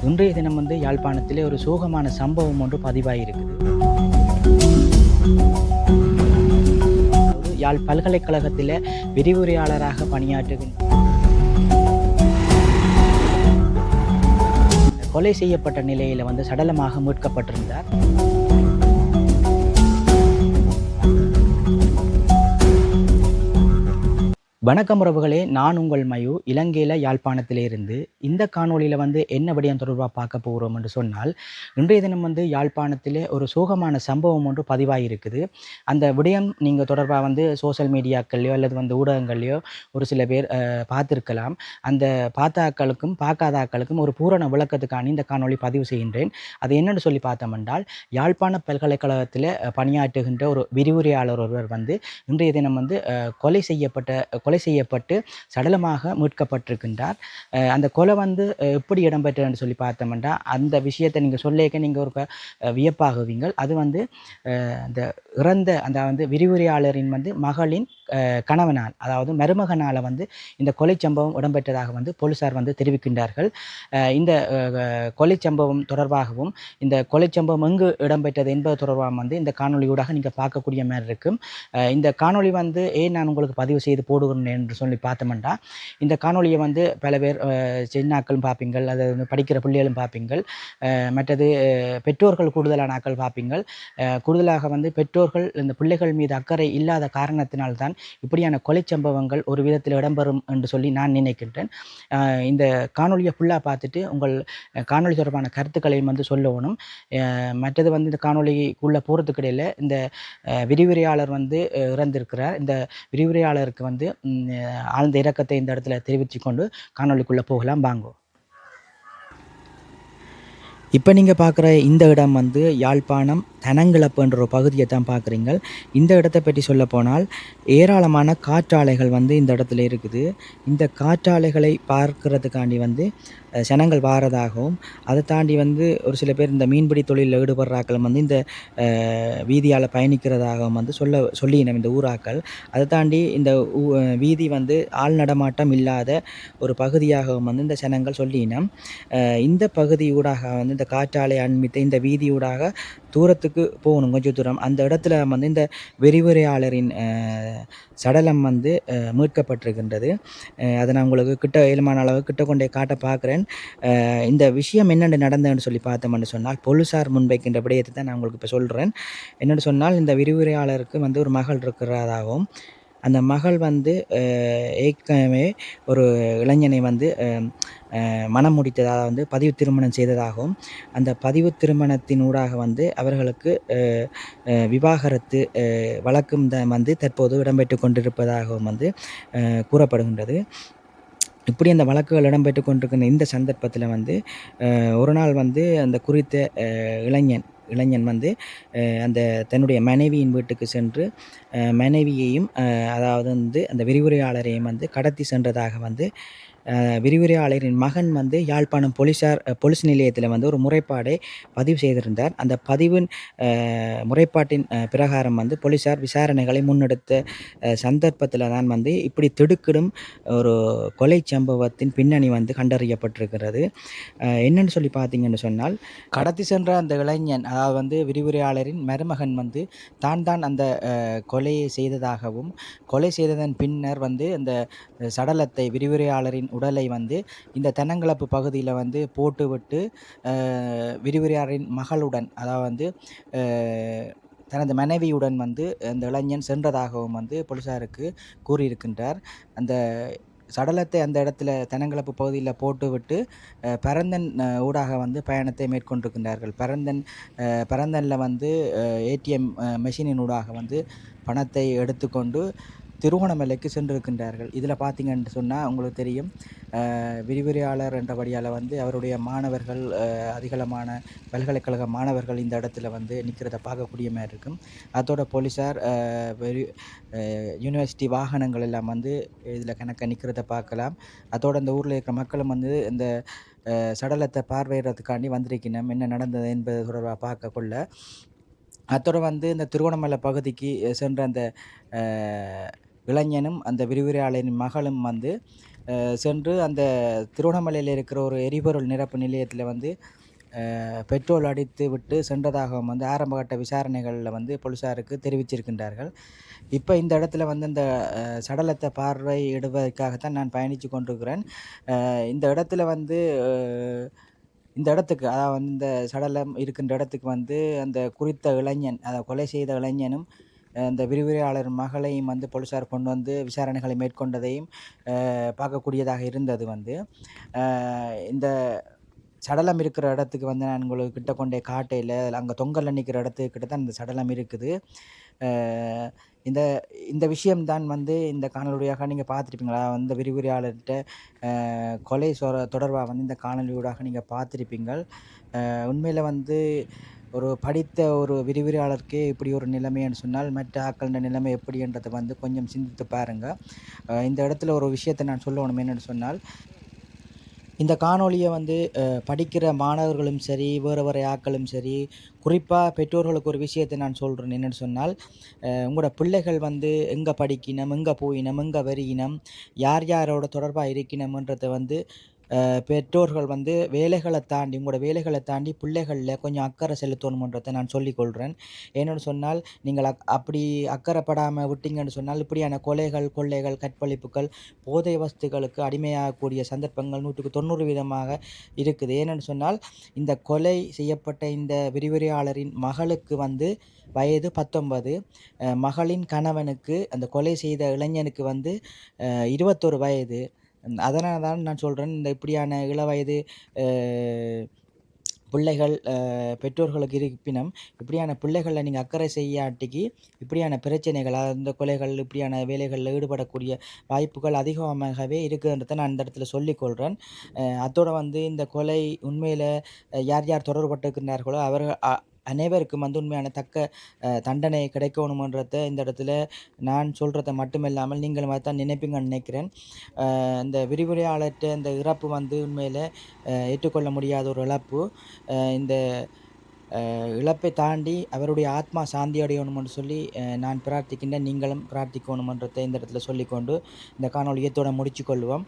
இன்றைய தினம் யாழ்ப்பாணத்திலே ஒரு சோகமான சம்பவம் ஒன்று பதிவாகியிருக்குது. யாழ் பல்கலைக்கழகத்திலே விரிவுரையாளராக பணியாற்றுகின்ற கொலை செய்யப்பட்ட நிலையில் சடலமாக மீட்கப்பட்டிருந்தார். வணக்கம் உறவுகளே, நான் உங்கள் மயு, இலங்கையில் யாழ்ப்பாணத்திலே இருந்து. இந்த காணொலியில் என்ன விடயம் தொடர்பாக பார்க்க போகிறோம் என்று சொன்னால், இன்றைய தினம் யாழ்ப்பாணத்திலே ஒரு சோகமான சம்பவம் ஒன்று பதிவாகியிருக்குது. அந்த விடயம் நீங்கள் தொடர்பாக சோசியல் மீடியாக்கள்லையோ அல்லது ஊடகங்கள்லையோ ஒரு சில பேர் பார்த்துருக்கலாம். அந்த பார்த்த ஆக்களுக்கும் பார்க்காத ஆக்களுக்கும் ஒரு பூரண விளக்கத்துக்கான இந்த காணொலி பதிவு செய்கின்றேன். அது என்னென்னு சொல்லி பார்த்தோம்னால், யாழ்ப்பாண பல்கலைக்கழகத்தில் பணியாற்றுகின்ற ஒரு விரிவுரையாளர் ஒருவர் இன்றைய தினம் கொலை செய்யப்பட்டு சடலமாக மீட்கப்பட்டிருக்கின்றார். அந்த கொலை எப்படி இடம்பெற்றதுன்னு சொல்லி பார்த்தோம்னா, அந்த விஷயத்தை நீங்கள் சொல்லிக்க நீங்கள் ஒரு வியப்பாகுவீங்கள். அது அந்த இறந்த அந்த விரிவுரையாளரின் மகளின் கணவனால், அதாவது மருமகனால் இந்த கொலை சம்பவம் இடம்பெற்றதாக போலீசார் தெரிவிக்கின்றார்கள். இந்த கொலை சம்பவம் தொடர்பாகவும் இந்த கொலை சம்பவம் எங்கு இடம்பெற்றது என்பது தொடர்பாக இந்த காணொலியூடாக நீங்கள் பார்க்கக்கூடிய மாதிரி இருக்கும். இந்த காணொலி ஏன் நான் உங்களுக்கு பதிவு செய்து போடுகிறேன் என்று சொல்லி பார்த்தோம்னா, இந்த காணொலியை பல பேர் சின்னாக்களும் பார்ப்பீங்கள், அதை படிக்கிற பிள்ளைகளும் பார்ப்பீங்கள், மற்றது பெற்றோர்கள் கூடுதலான ஆக்கள் பார்ப்பீங்கள். கூடுதலாக பெற்றோர்கள் இந்த பிள்ளைகள் மீது அக்கறை இல்லாத காரணத்தினால்தான் இப்படியான கொலை சம்பவங்கள் ஒரு விதத்தில் இடம்பெறும் என்று சொல்லி நான் நினைக்கின்றேன். இந்த காணொலியை ஃபுல்லாக பார்த்துட்டு உங்கள் காணொலி தொடர்பான கருத்துக்களையும் சொல்லணும். மற்றது இந்த காணொலிக்குள்ளே போகிறதுக்கு இடையில் இந்த விரிவுரையாளர் இறந்திருக்கிறார். இந்த விரிவுரையாளருக்கு ஆழ்ந்த இரக்கத்தை இந்த இடத்துல தெரிவித்து கொண்டு காணொலிக்குள்ளே போகலாம் வாங்கோ. இப்போ நீங்கள் பார்க்குற இந்த இடம் யாழ்ப்பாணம் தனங்கிழப்புன்ற ஒரு பகுதியை தான் பார்க்குறீங்க. இந்த இடத்தை பற்றி சொல்ல போனால் ஏராளமான காற்றாலைகள் இந்த இடத்துல இருக்குது. இந்த காற்றாலைகளை பார்க்கறதுக்காண்டி ஜனங்கள் வாரதாகவும், அதை தாண்டி ஒரு சில பேர் இந்த மீன்பிடி தொழிலில் ஈடுபடுறாக்கள் இந்த வீதியால் பயணிக்கிறதாகவும் சொல்லினோம் இந்த ஊராக்கள். அதை தாண்டி இந்த வீதி ஆள் நடமாட்டம் இல்லாத ஒரு பகுதியாகவும் இந்த ஜனங்கள் சொல்லினோம். இந்த பகுதியூடாக இந்த காற்றாலை அண்மித்த இந்த வீதியூடாக தூரத்துக்கு போகணும், கொஞ்சம் தூரம். அந்த இடத்துல இந்த விரிவுரையாளரின் சடலம் மீட்கப்பட்டிருக்கின்றது. அதை நான் உங்களுக்கு ஏழுமான அளவு கிட்ட கொண்டே காட்ட பார்க்குறேன். இந்த விஷயம் என்னென்று நடந்ததுன்னு சொல்லி பார்த்தோம்னு சொன்னால், போலீசார் முன்வைக்கின்ற விடயத்தை தான் நான் உங்களுக்கு இப்போ சொல்கிறேன். என்னென்னு சொன்னால், இந்த விரிவுரையாளருக்கு ஒரு மகள் இருக்கிறதாகவும், அந்த மகள் ஏற்கனவே ஒரு இளைஞனை மனம் முடித்ததாக பதிவு திருமணம் செய்ததாகவும், அந்த பதிவு திருமணத்தின் ஊடாக அவர்களுக்கு விவாகரத்து வழக்கும் தற்போது இடம்பெற்று கொண்டிருப்பதாகவும் கூறப்படுகின்றது. இப்படி அந்த வழக்குகள் இடம்பெற்று கொண்டிருக்கின்ற இந்த சந்தர்ப்பத்தில் ஒரு நாள் அந்த குறித்த இளைஞன் அந்த தன்னுடைய மனைவியின் வீட்டுக்கு சென்று மனைவியையும் அதாவது அந்த விரிவுரையாளரையும் கடத்தி சென்றதாக விரிவுரையாளரின் மகன் யாழ்ப்பாணம் போலீஸ் நிலையத்தில் ஒரு முறைப்பாடை பதிவு செய்திருந்தார். அந்த பதிவின் முறைப்பாட்டின் பிரகாரம் போலீசார் விசாரணைகளை முன்னெடுத்த சந்தர்ப்பத்தில் தான் இப்படி திடுக்கிடும் ஒரு கொலை சம்பவத்தின் பின்னணி கண்டறியப்பட்டிருக்கிறது. என்னன்னு சொல்லி பார்த்தீங்கன்னு சொன்னால், கடத்தி சென்ற அந்த இளைஞன், அதாவது விரிவுரையாளரின் மருமகன் தான் அந்த கொலையை செய்ததாகவும், கொலை செய்ததன் பின்னர் அந்த சடலத்தை, விரிவுரையாளரின் உடலை இந்த தென்னங்கிழப்பு பகுதியில் போட்டுவிட்டு விரிவுரையாளரின் மகளுடன், அதாவது தனது மனைவியுடன் அந்த இளைஞன் சென்றதாகவும் போலீசாருக்கு கூறியிருக்கின்றார். அந்த சடலத்தை அந்த இடத்துல தென்னங்கிழப்பு பகுதியில் போட்டுவிட்டு பரந்தன் ஊடாக பயணத்தை மேற்கொண்டிருக்கின்றார்கள். பரந்தனில் ஏடிஎம் மெஷினின் ஊடாக பணத்தை எடுத்துக்கொண்டு திருகோணமலைக்கு சென்றிருக்கின்றார்கள். இதில் பார்த்தீங்கன்னு சொன்னால் உங்களுக்கு தெரியும், விரிவுரையாளர் என்றபடியால் அவருடைய மாணவர்கள், அதிகளமான பல்கலைக்கழக மாணவர்கள் இந்த இடத்துல நிற்கிறத பார்க்கக்கூடிய மாதிரி இருக்கும். அதோட போலீஸார் யூனிவர்சிட்டி வாகனங்கள் எல்லாம் இதில் கணக்க நிற்கிறத பார்க்கலாம். அதோட இந்த ஊரில் இருக்கிற மக்களும் இந்த சடலத்தை பார்வையிடறதுக்காண்டி வந்திருக்கணும், என்ன நடந்தது என்பது தொடர்பாக பார்க்க கொள்ள. அதோட இந்த திருகோணமலை பகுதிக்கு சென்ற அந்த இளைஞனும் அந்த விரிவுரையாளரின் மகளும் சென்று அந்த திருவண்ணாமலையில் இருக்கிற ஒரு எரிபொருள் நிரப்பு நிலையத்தில் வந்து பெட்ரோல் அடித்து விட்டு சென்றதாகவும் வந்து ஆரம்பகட்ட விசாரணைகளில் வந்து போலீஸாருக்கு தெரிவிச்சிருக்கின்றார்கள். இப்போ இந்த இடத்துல வந்து இந்த சடலத்தை பார்வையிடுவதற்காகத்தான் நான் பயணித்து கொண்டிருக்கிறேன். இந்த இடத்துல வந்து இந்த இடத்துக்கு அதாவது வந்து இந்த சடலம் இருக்கின்ற இடத்துக்கு வந்து அந்த குறித்த இளைஞன் கொலை செய்த இளைஞனும் இந்த விரிவுரையாளர் மகளையும் வந்து போலீஸார் கொண்டு வந்து விசாரணைகளை மேற்கொண்டதையும் பார்க்கக்கூடியதாக இருந்தது வந்து. இந்த சடலம் இருக்கிற இடத்துக்கு வந்து நான் உங்களுக்கு கிட்ட கொண்டே காட்டையில் அங்கே தொங்கலில் நிற்கிற இடத்துக்கிட்ட தான் இந்த சடலம் இருக்குது. இந்த இந்த விஷயம்தான் வந்து இந்த காணொலியாக நீங்கள் பார்த்துருப்பீங்களா? இந்த விரிவுரையாளர்கிட்ட கொலை தொடர்பாக வந்து இந்த காணொலியூடாக நீங்கள் பார்த்துருப்பீங்கள். உண்மையில் வந்து ஒரு படித்த ஒரு விரிவுரையாளருக்கே இப்படி ஒரு நிலைமைன்னு சொன்னால் மற்ற ஆக்களின் நிலைமை எப்படின்றதை வந்து கொஞ்சம் சிந்தித்து பாருங்கள். இந்த இடத்துல ஒரு விஷயத்தை நான் சொல்லணும் என்னென்னு சொன்னால், இந்த காணொளியை வந்து படிக்கிற மாணவர்களும் சரி, வேறு ஆட்களும் சரி, குறிப்பாக பெற்றோர்களுக்கு ஒரு விஷயத்தை நான் சொல்கிறேன் என்னென்னு சொன்னால், உங்களோட பிள்ளைகள் வந்து எங்கே படிக்கணும், எங்கே போயினம், எங்கே வரியினம், யார் யாரோட தொடர்பாக இருக்கணும்ன்றதை வந்து பெற்றோர்கள் வந்து வேலைகளை தாண்டி உங்களோட வேலைகளை தாண்டி பிள்ளைகளில் கொஞ்சம் அக்கறை செலுத்தணுன்றதை நான் சொல்லிக்கொள்கிறேன். ஏன்னு சொன்னால் நீங்கள் அப்படி அக்கறைப்படாமல் விட்டீங்கன்னு சொன்னால் இப்படியான கொலைகள், கொள்ளைகள், கற்பழிப்புகள், போதை வஸ்துகளுக்கு அடிமையாகக்கூடிய சந்தர்ப்பங்கள் 190% இருக்குது. ஏன்னு சொன்னால் இந்த கொலை செய்யப்பட்ட இந்த விரிவுரையாளரின் மகளுக்கு வந்து வயது 19, மகளின் கணவனுக்கு அந்த கொலை செய்த இளைஞனுக்கு வந்து 21 வயது. அதனால தான் நான் சொல்கிறேன், இந்த இப்படியான இளவயது பிள்ளைகள் பெற்றோர்களுக்கு இருப்பினும் இப்படியான பிள்ளைகளை நீங்கள் அக்கறை செய்யாட்டிக்கு இப்படியான பிரச்சனைகள், அந்த கொலைகள், இப்படியான வேலைகளில் ஈடுபடக்கூடிய வாய்ப்புகள் அதிகமாகவே இருக்குன்றதை நான் இந்த இடத்துல சொல்லிக்கொள்கிறேன். அதோடு வந்து இந்த கொலை உண்மையில் யார் யார் தொடர்பட்டிருக்கின்றார்களோ அவர்கள் அனைவருக்கும் வந்து உண்மையான தக்க தண்டனை கிடைக்கணுமன்றதை இந்த இடத்துல நான் சொல்கிறத மட்டுமில்லாமல் நீங்களும் அதை தான் நினைப்பீங்கன்னு நினைக்கிறேன். இந்த விரிவுரையாளர்கிட்ட இந்த இறப்பு வந்து உண்மையில் ஏற்றுக்கொள்ள முடியாத ஒரு இழப்பு. இந்த இழப்பை தாண்டி அவருடைய ஆத்மா சாந்தி அடையணும்னு சொல்லி நான் பிரார்த்திக்கின்றேன். நீங்களும் பிரார்த்திக்கணுமன்றதை இந்த இடத்துல சொல்லிக்கொண்டு இந்த காணொலியத்தோடு முடித்து கொள்வோம்.